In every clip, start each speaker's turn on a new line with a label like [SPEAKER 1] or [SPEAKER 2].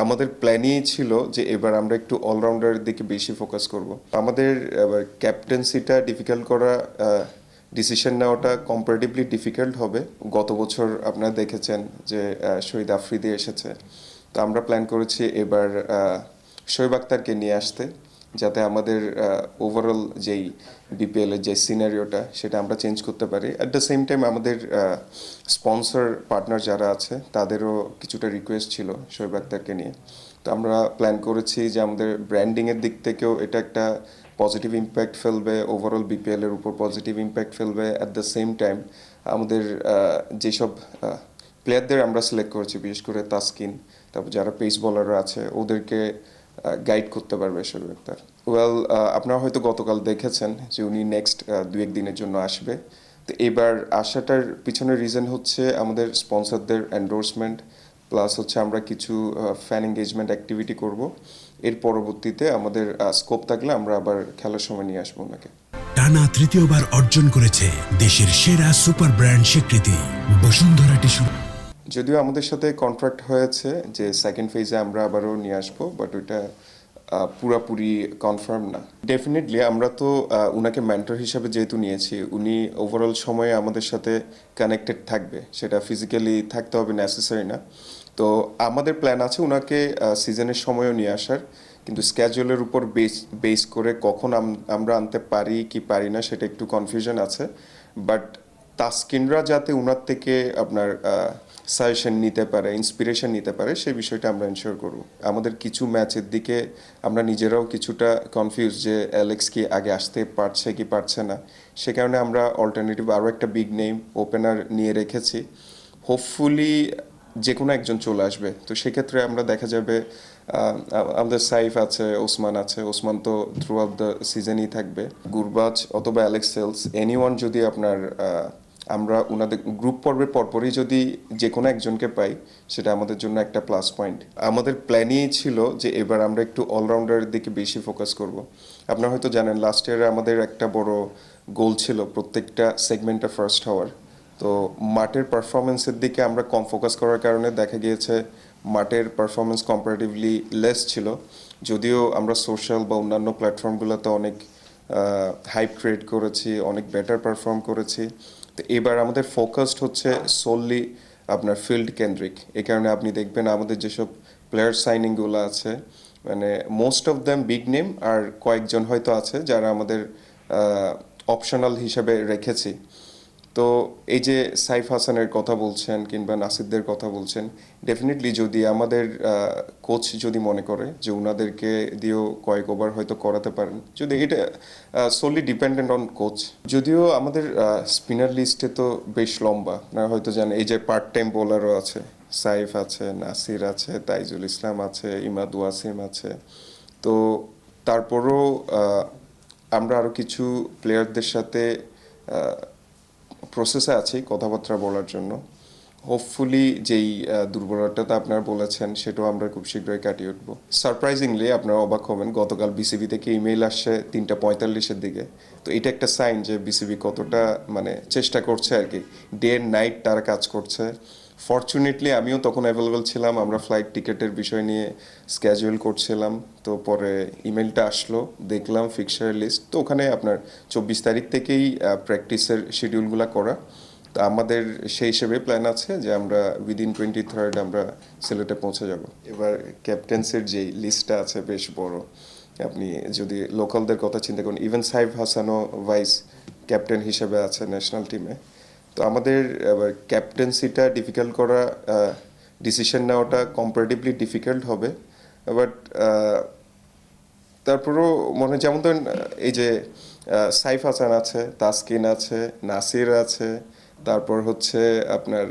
[SPEAKER 1] আমাদের প্ল্যানই ছিল যে এবার আমরা একটু অলরাউন্ডারের দিকে বেশি ফোকাস করব। আমাদের ক্যাপ্টেন্সিটা ডিফিকাল্ট করা, ডিসিশন নেওয়াটা কম্পারেটিভলি ডিফিকাল্ট হবে। গত বছর আপনারা দেখেছেন যে শহীদ আফ্রিদি এসেছে, তো আমরা প্ল্যান করেছি এবার শোয়েব আক্তারকে নিয়ে আসতে, যাতে আমাদের ওভারঅল যেই বিপিএলের যে সিনারিওটা সেটা আমরা চেঞ্জ করতে পারি। অ্যাট দ্য সেম টাইম আমাদের স্পন্সর পার্টনার যারা আছে তাদেরও কিছুটা রিকোয়েস্ট ছিল শোয়েব আক্তারকে নিয়ে। তো আমরা প্ল্যান করেছি যে আমাদের ব্র্যান্ডিংয়ের দিক থেকেও এটা একটা পজিটিভ ইম্প্যাক্ট ফেলবে, ওভারঅল বিপিএলের উপর পজিটিভ ইম্প্যাক্ট ফেলবে। অ্যাট দ্য সেম টাইম আমাদের যেসব প্লেয়ারদের আমরা সিলেক্ট করেছি, বিশেষ করে তাসকিন, তারপর যারা পেস বোলাররা আছে ওদেরকে গাইড করতে পারবে শোয়েব আক্তার। ওয়েল, আপনারা হয়তো গতকাল দেখেছেন যে উনি নেক্সট 2-1 দিনের জন্য আসবে। তো এবার আসাটার পিছনের রিজন হচ্ছে আমাদের স্পন্সরদের এন্ডোর্সমেন্ট, প্লাস হচ্ছে আমরা কিছু ফ্যান এঙ্গেজমেন্ট অ্যাক্টিভিটি করব। এর পরবর্তীতে আমাদের স্কোপ থাকলে আমরা আবার খেলার সময় নিয়ে আসবো ওনাকে।
[SPEAKER 2] টানা তৃতীয়বার অর্জন করেছে দেশের সেরা সুপার ব্র্যান্ড স্বীকৃতি বসুন্ধরা টিস্যু।
[SPEAKER 1] যদিও আমাদের সাথে কন্ট্রাক্ট হয়েছে যে সেকেন্ড ফেজে আমরা আবারও নিয়ে আসবো, বাট ওইটা পুরাপুরি কনফার্ম না। ডেফিনেটলি আমরা তো উনাকে মেন্টর হিসাবে যেহেতু নিয়েছি, উনি ওভারঅল সময়ে আমাদের সাথে কানেক্টেড থাকবে, সেটা ফিজিক্যালি থাকতে হবে নেসেসারি না। তো আমাদের প্ল্যান আছে উনাকে সিজনের সময়ও নিয়ে আসার, কিন্তু স্ক্যাজুয়ালের উপর বেস করে কখন আমরা আনতে পারি কি পারি না সেটা একটু কনফিউশন আছে। বাট তাসকিনরা যাতে উনার থেকে আপনার সাজেশন নিতে পারে, ইন্সপিরেশন নিতে পারে, সেই বিষয়টা আমরা এনশিওর করব। আমাদের কিছু ম্যাচের দিকে আমরা নিজেরাও কিছুটা কনফিউজ যে অ্যালেক্স কি আগে আসতে পারছে কি পারছে না, সে কারণে আমরা অল্টারনেটিভ আরও একটা বিগ নেম ওপেনার নিয়ে রেখেছি। হোপফুলি যে কোনো একজন চলে আসবে, তো সেক্ষেত্রে আমরা দেখা যাবে আমাদের সাইফ আছে, ওসমান আছে, ওসমান তো থ্রু আউট দ্য সিজনই থাকবে, গুরবাজ অথবা অ্যালেক্স সেলস, এনিওয়ান যদি আপনার আমরা ওনাদের গ্রুপ পর্বের পরপরই যদি যে কোনো একজনকে পাই, সেটা আমাদের জন্য একটা প্লাস পয়েন্ট। আমাদের প্ল্যানই ছিল যে এবার আমরা একটু অলরাউন্ডারের দিকে বেশি ফোকাস করব। আপনারা হয়তো জানেন লাস্ট ইয়ারে আমাদের একটা বড় গোল ছিল প্রত্যেকটা সেগমেন্টে ফার্স্ট হওয়ার। তো মাঠের পারফরমেন্সের দিকে আমরা কম ফোকাস করার কারণে দেখা গিয়েছে মাঠের পারফরমেন্স কম্পারেটিভলি লেস ছিল, যদিও আমরা সোশ্যাল বা অন্যান্য প্ল্যাটফর্মগুলোতে অনেক হাইপ ক্রিয়েট করেছি, অনেক বেটার পারফর্ম করেছি। তো এবার আমাদের ফোকাসড হচ্ছে সোললি আপনার ফিল্ড কেন্দ্রিক। এই কারণে আপনি দেখবেন আমাদের যেসব প্লেয়ার সাইনিংগুলো আছে, মানে most of them big name, আর কয়েকজন হয়তো আছে যারা আমাদের অপশনাল হিসাবে রেখেছি। তো এই যে সাইফ হাসানের কথা বলছেন কিংবা নাসিরদের কথা বলছেন, ডেফিনেটলি যদি আমাদের কোচ যদি মনে করে যে ওনাদেরকে দিয়েও কয়েক ওভার হয়তো করাতে পারেন, যদি এটা সোলি ডিপেন্ডেন্ট অন কোচ। যদিও আমাদের স্পিনার লিস্টে তো বেশ লম্বা, আপনারা হয়তো জানেন এই যে পার্ট টাইম বোলারও আছে, সাইফ আছে, নাসির আছে, তাইজুল ইসলাম আছে, ইমাদ ওয়াসিম আছে। তো তারপরও আমরা আরও কিছু প্লেয়ারদের সাথে প্রসেসে আছি কথাবার্তা বলার জন্য। হোপফুলি যেই দুর্বলতাটা আপনারা বলেছেন সেটাও আমরা খুব শীঘ্রই কাটিয়ে উঠবো। সারপ্রাইজিংলি আপনারা অবাক হবেন, গতকাল বিসিবি থেকে ইমেইল আসছে 3:45-এর দিকে। তো এটা একটা সাইন যে বিসিবি কতটা মানে চেষ্টা করছে আর কি, ডে অ্যান্ড নাইট তারা কাজ করছে। ফরচুনেটলি আমিও তখন অ্যাভেলেবল ছিলাম, আমরা ফ্লাইট টিকিটের বিষয় নিয়ে স্ক্যাজুয়াল করছিলাম। তো পরে ইমেলটা আসলো, দেখলাম ফিক্সার লিস্ট, তো ওখানে আপনার 24 তারিখ থেকেই প্র্যাকটিসের শিডিউলগুলো করা। তো আমাদের সেই হিসেবে প্ল্যান আছে যে আমরা উইদিন 23rd আমরা সিলেটে পৌঁছে যাব। এবার ক্যাপ্টেন্সির যেই লিস্টটা আছে বেশ বড়, আপনি যদি লোকালদের কথা চিন্তা করেন, ইভেন সাইফ হাসানও ভাইস ক্যাপ্টেন হিসেবে আছে ন্যাশনাল টিমে। তো আমাদের এবার ক্যাপ্টেন্সিটা ডিফিকাল্ট করা, ডিসিশন নেওয়াটা কম্পারেটিভলি ডিফিকাল্ট হবে। বাট তারপরেও মনে হয় যেমন ধরেন এই যে সাইফ হাসান আছে, তাসকিন আছে, নাসির আছে, তারপর হচ্ছে আপনার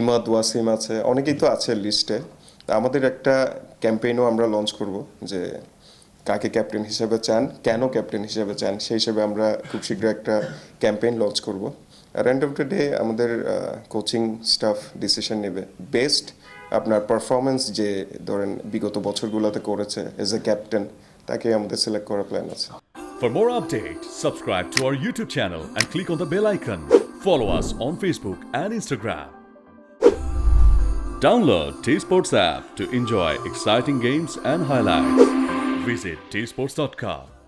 [SPEAKER 1] ইমাদ ওয়াসিম আছে, অনেকেই তো আছে লিস্টে। আমাদের একটা ক্যাম্পেইনও আমরা লঞ্চ করব যে কাকে ক্যাপ্টেন হিসেবে চান, কেন ক্যাপ্টেন হিসেবে চান, সেই হিসেবে আমরা খুব শীঘ্র একটা ক্যাম্পেইন লঞ্চ করব। আর এন্ড অফ দ্য ডে আমাদের কোচিং স্টাফ ডিসিশন নেবে বেস্ট আপনার পারফরমেন্স যে ধরেন বিগত বছরগুলোতে করেছে এজ এ ক্যাপ্টেন, তাকে আমাদের সিলেক্ট করার প্ল্যান আছে।
[SPEAKER 3] For more updates, subscribe to our YouTube channel and click on the bell icon. Follow us on Facebook and Instagram. Download T Sports app to enjoy exciting games and highlights. Visit tsports.com.